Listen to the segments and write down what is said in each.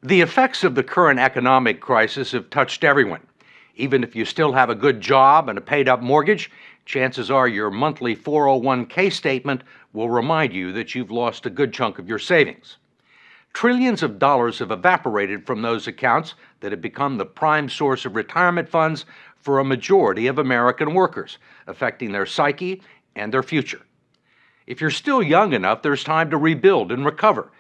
The effects of the current economic crisis have touched everyone. Even if you still have a good job and a paid-up mortgage, chances are your monthly 401k statement will remind you that you've lost a good chunk of your savings. Trillions of dollars have evaporated from those accounts that have become the prime source of retirement funds for a majority of American workers, affecting their psyche and their future. If you're still young enough, there's time to rebuild and recover.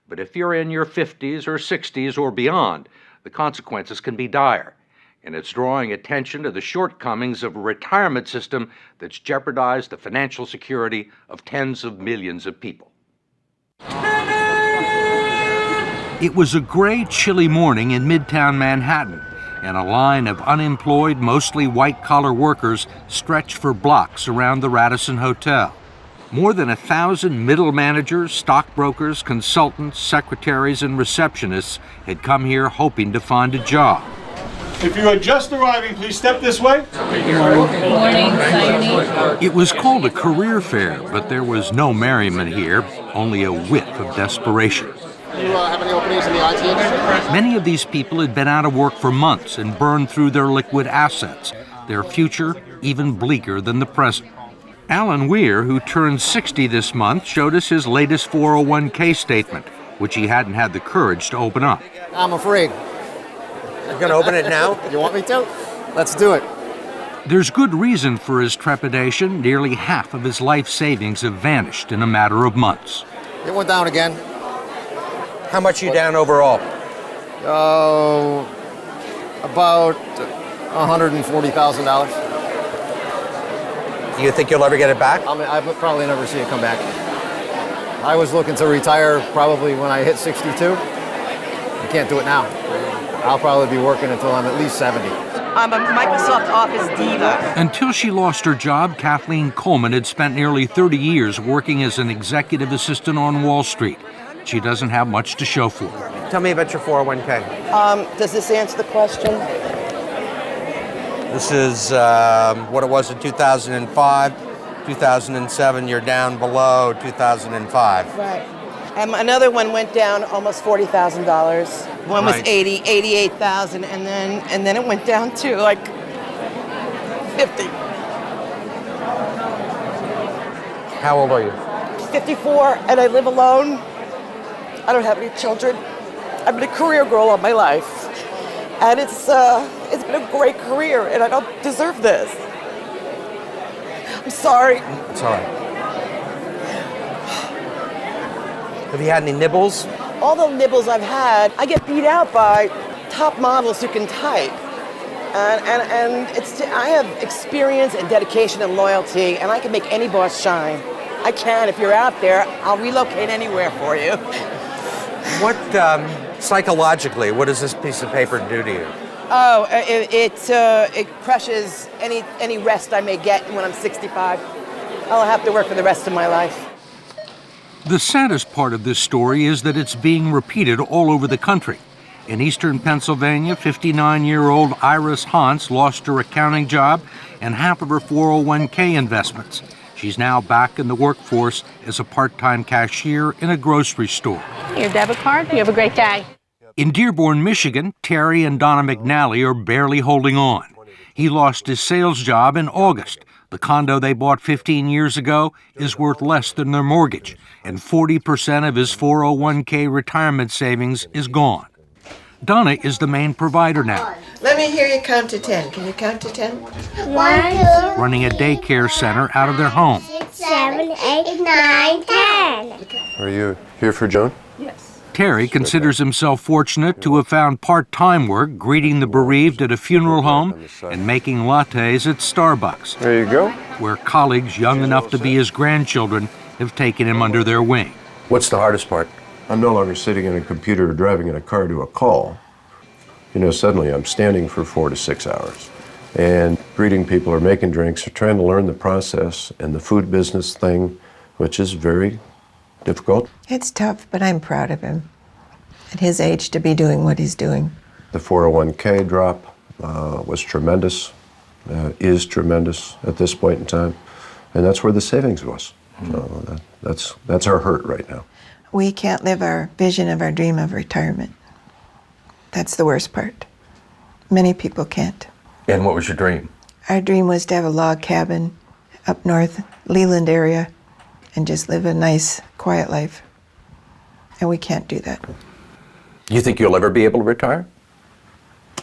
But if you're in your 50s or 60s or beyond, the consequences can be dire. And it's drawing attention to the shortcomings of a retirement system that's jeopardized the financial security of tens of millions of people. It was a gray, chilly morning in Midtown Manhattan, and a line of unemployed, mostly white-collar workers stretched for blocks around the Radisson Hotel. More than 1,000 middle managers, stockbrokers, consultants, secretaries, and receptionists had come here hoping to find a job. If you are just arriving, please step this way. Good morning. It was called a career fair, but there was no merriment here, only a whiff of desperation. Do you have any openings in the IT industry? Many of these people had been out of work for months and burned through their liquid assets, their future even bleaker than the present. Alan Weir, who turned 60 this month, showed us his latest 401k statement, which he hadn't had the courage to open up. I'm afraid. You're going to open it now? You want me to? Let's do it. There's good reason for his trepidation. Nearly half of his life savings have vanished in a matter of months. It went down again. How much are you down overall? About $140,000. Do you think you'll ever get it back? I would probably never see it come back. I was looking to retire probably when I hit 62. I can't do it now. I'll probably be working until I'm at least 70. I'm a Microsoft Office diva. Until she lost her job, Kathleen Coleman had spent nearly 30 years working as an executive assistant on Wall Street. She doesn't have much to show for it. Tell me about your 401k. Does this answer the question? This is what it was in 2005. 2007, you're down below 2005. Right. Another one went down almost $40,000. One was Right. 88,000, and then it went down to like 50. How old are you? 54, and I live alone. I don't have any children. I've been a career girl all my life, and it's been a great career, and I don't deserve this. I'm sorry. It's all right. Have you had any nibbles? All the nibbles I've had, I get beat out by top models who can type. And I have experience and dedication and loyalty, and I can make any boss shine. I can. If you're out there, I'll relocate anywhere for you. What, psychologically, what does this piece of paper do to you? Oh, it crushes any rest I may get when I'm 65. I'll have to work for the rest of my life. The saddest part of this story is that it's being repeated all over the country. In eastern Pennsylvania, 59-year-old Iris Hans lost her accounting job and half of her 401k investments. She's now back in the workforce as a part-time cashier in a grocery store. Your debit card. You have a great day. In Dearborn, Michigan, Terry and Donna McNally are barely holding on. He lost his sales job in August. The condo they bought 15 years ago is worth less than their mortgage, and 40% of his 401k retirement savings is gone. Donna is the main provider now. Let me hear you count to 10. Can you count to 10? 1, 2, Running a daycare center out of their home. 6, 7, 8, 9, 10. Are you here for Joan? Terry considers himself fortunate to have found part-time work greeting the bereaved at a funeral home and making lattes at Starbucks, There you go. where colleagues young enough to be his grandchildren have taken him under their wing. What's the hardest part? I'm no longer sitting in a computer or driving in a car to a call. You know, suddenly I'm standing for 4 to 6 hours and greeting people or making drinks or trying to learn the process and the food business thing, which is very difficult. It's tough, but I'm proud of him. At his age, to be doing what he's doing. The 401k drop was tremendous, is tremendous at this point in time, and that's where the savings was. So that's our hurt right now. We can't live our vision of our dream of retirement. That's the worst part. Many people can't. And what was your dream? Our dream was to have a log cabin up north, Leland area, and just live a nice, quiet life. And we can't do that. You think you'll ever be able to retire?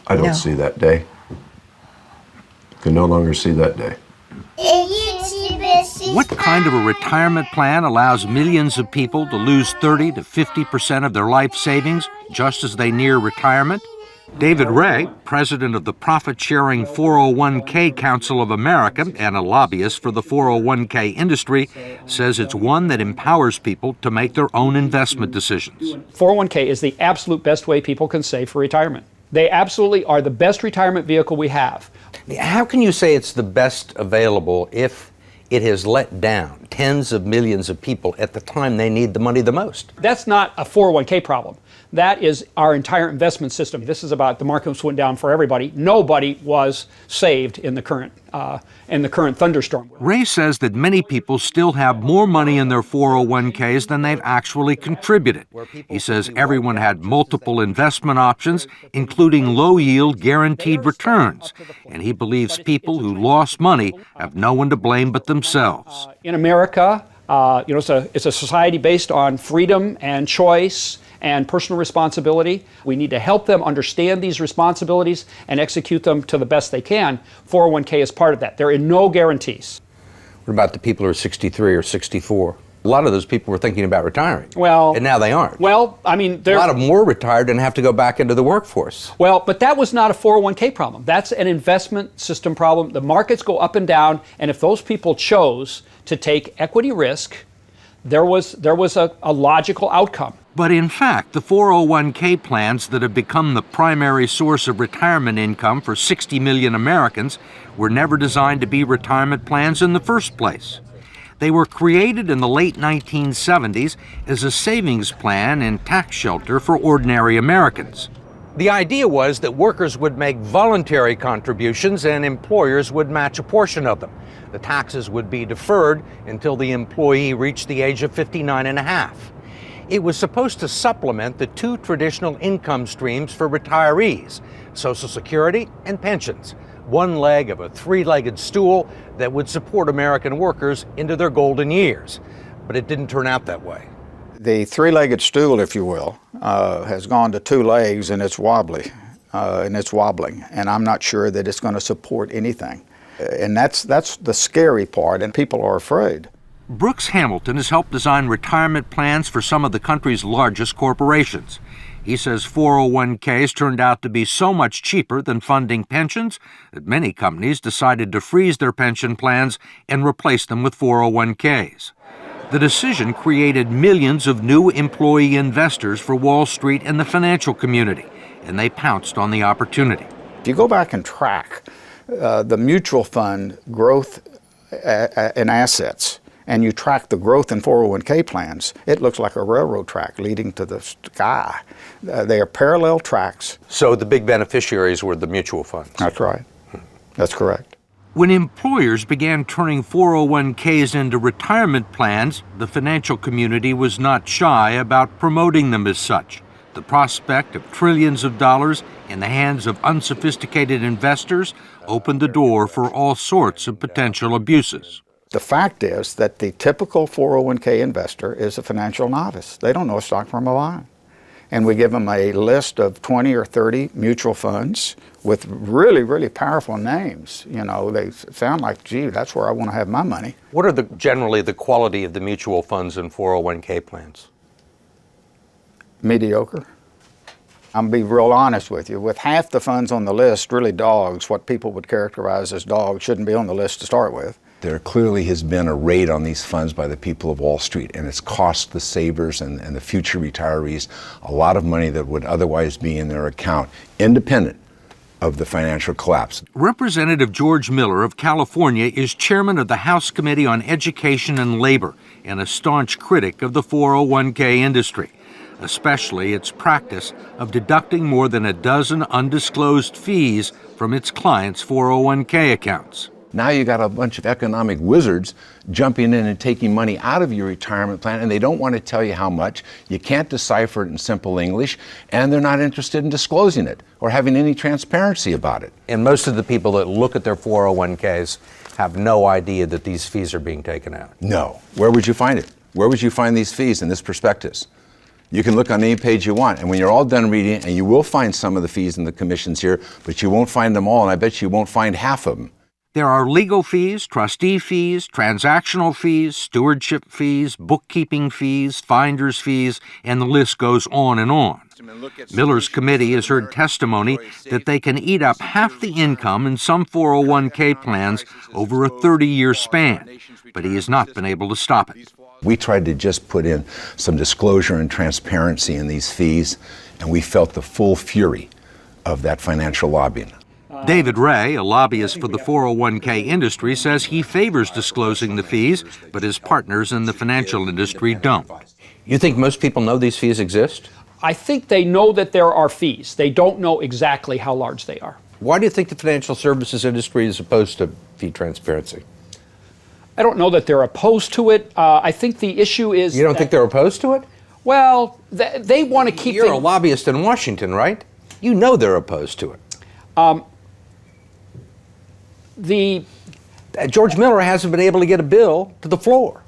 I don't No. see that day. Can no longer see that day. What kind of a retirement plan allows millions of people to lose 30 to 50% of their life savings just as they near retirement? David Ray, president of the profit-sharing 401k Council of America and a lobbyist for the 401k industry, says it's one that empowers people to make their own investment decisions. 401k is the absolute best way people can save for retirement. They absolutely are the best retirement vehicle we have. How can you say it's the best available if it has let down tens of millions of people at the time they need the money the most? That's not a 401k problem. That is our entire investment system. This is about the markets went down for everybody. Nobody was saved in the current thunderstorm. Ray says that many people still have more money in their 401ks than they've actually contributed. He says everyone had multiple investment options, including low-yield guaranteed returns, and he believes people who lost money have no one to blame but themselves. In America, it's a society based on freedom and choice and personal responsibility. We need to help them understand these responsibilities and execute them to the best they can. 401k is part of that. There are no guarantees. What about the people who are 63 or 64? A lot of those people were thinking about retiring. Well, and now they aren't. Well, I mean, a lot of them were retired and have to go back into the workforce. Well, but that was not a 401k problem. That's an investment system problem. The markets go up and down, and if those people chose to take equity risk, there was a logical outcome. But in fact, the 401k plans that have become the primary source of retirement income for 60 million Americans were never designed to be retirement plans in the first place. They were created in the late 1970s as a savings plan and tax shelter for ordinary Americans. The idea was that workers would make voluntary contributions and employers would match a portion of them. The taxes would be deferred until the employee reached the age of 59 and a half. It was supposed to supplement the two traditional income streams for retirees, Social Security and pensions, one leg of a three-legged stool that would support American workers into their golden years. But it didn't turn out that way. The three-legged stool, if you will, has gone to two legs, and it's wobbly, and it's wobbling, and I'm not sure that it's going to support anything. And that's the scary part, and people are afraid. Brooks Hamilton has helped design retirement plans for some of the country's largest corporations. He says 401ks turned out to be so much cheaper than funding pensions that many companies decided to freeze their pension plans and replace them with 401ks. The decision created millions of new employee investors for Wall Street and the financial community, and they pounced on the opportunity. If you go back and track the mutual fund growth in assets, and you track the growth in 401k plans, it looks like a railroad track leading to the sky. They are parallel tracks. So the big beneficiaries were the mutual funds. That's right. That's correct. When employers began turning 401ks into retirement plans, the financial community was not shy about promoting them as such. The prospect of trillions of dollars in the hands of unsophisticated investors opened the door for all sorts of potential abuses. The fact is that the typical 401k investor is a financial novice. They don't know a stock from a bond. And we give them a list of 20 or 30 mutual funds with really, really powerful names. You know, they sound like, gee, that's where I want to have my money. What are generally the quality of the mutual funds and 401k plans? Mediocre. I'm going to be real honest with you. With half the funds on the list, really dogs, what people would characterize as dogs, shouldn't be on the list to start with. There clearly has been a raid on these funds by the people of Wall Street, and it's cost the savers and the future retirees a lot of money that would otherwise be in their account, independent of the financial collapse. Representative George Miller of California is chairman of the House Committee on Education and Labor and a staunch critic of the 401k industry, especially its practice of deducting more than a dozen undisclosed fees from its clients' 401k accounts. Now you got a bunch of economic wizards jumping in and taking money out of your retirement plan, and they don't want to tell you how much. You can't decipher it in simple English, and they're not interested in disclosing it or having any transparency about it. And most of the people that look at their 401ks have no idea that these fees are being taken out. No. Where would you find it? Where would you find these fees in this prospectus? You can look on any page you want, and when you're all done reading it, and you will find some of the fees and the commissions here, but you won't find them all, and I bet you won't find half of them. There are legal fees, trustee fees, transactional fees, stewardship fees, bookkeeping fees, finder's fees, and the list goes on and on. Miller's committee has heard testimony that they can eat up half the income in some 401k plans over a 30-year span, but he has not been able to stop it. We tried to just put in some disclosure and transparency in these fees, and we felt the full fury of that financial lobbying. David Ray, a lobbyist for the 401k industry, says he favors disclosing the fees, but his partners in the financial industry don't. You think most people know these fees exist? I think they know that there are fees. They don't know exactly how large they are. Why do you think the financial services industry is opposed to fee transparency? I don't know that they're opposed to it. I think the issue is... You don't think they're opposed to it? Well, they want to keep... You're a lobbyist in Washington, right? You know they're opposed to it. George Miller hasn't been able to get a bill to the floor.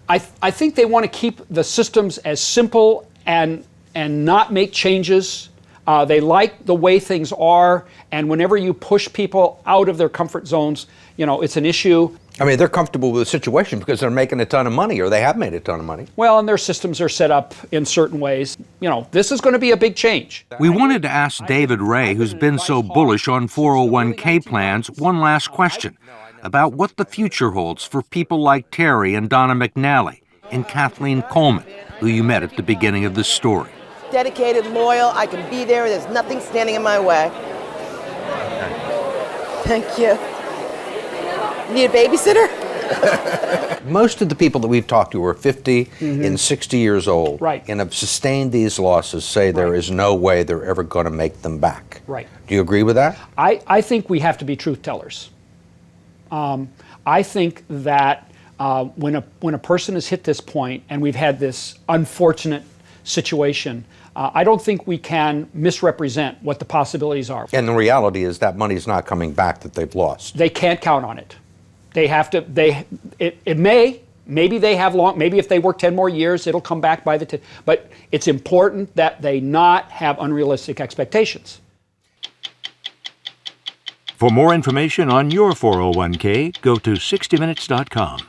I think they want to keep the systems as simple and not make changes. They like the way things are, and whenever you push people out of their comfort zones, it's an issue. I mean, they're comfortable with the situation because they're making a ton of money, or they have made a ton of money. Well, and their systems are set up in certain ways. This is going to be a big change. We wanted to ask David Ray, who's been so bullish on 401k plans, one last question about what the future holds for people like Terry and Donna McNally and Kathleen Coleman, who you met at the beginning of this story. Dedicated, loyal, I can be there, there's nothing standing in my way. Thank you. Need a babysitter? Most of the people that we've talked to are 50 and 60 years old, right, and have sustained these losses, say there is no way they're ever going to make them back. Right. Do you agree with that? I think we have to be truth tellers. I think that when a person has hit this point, and we've had this unfortunate situation, I don't think we can misrepresent what the possibilities are. And the reality is that money's not coming back that they've lost. They can't count on it. They have to. Maybe they have long. Maybe if they work 10 more years, it'll come back by the 10. But it's important that they not have unrealistic expectations. For more information on your 401k, go to 60minutes.com.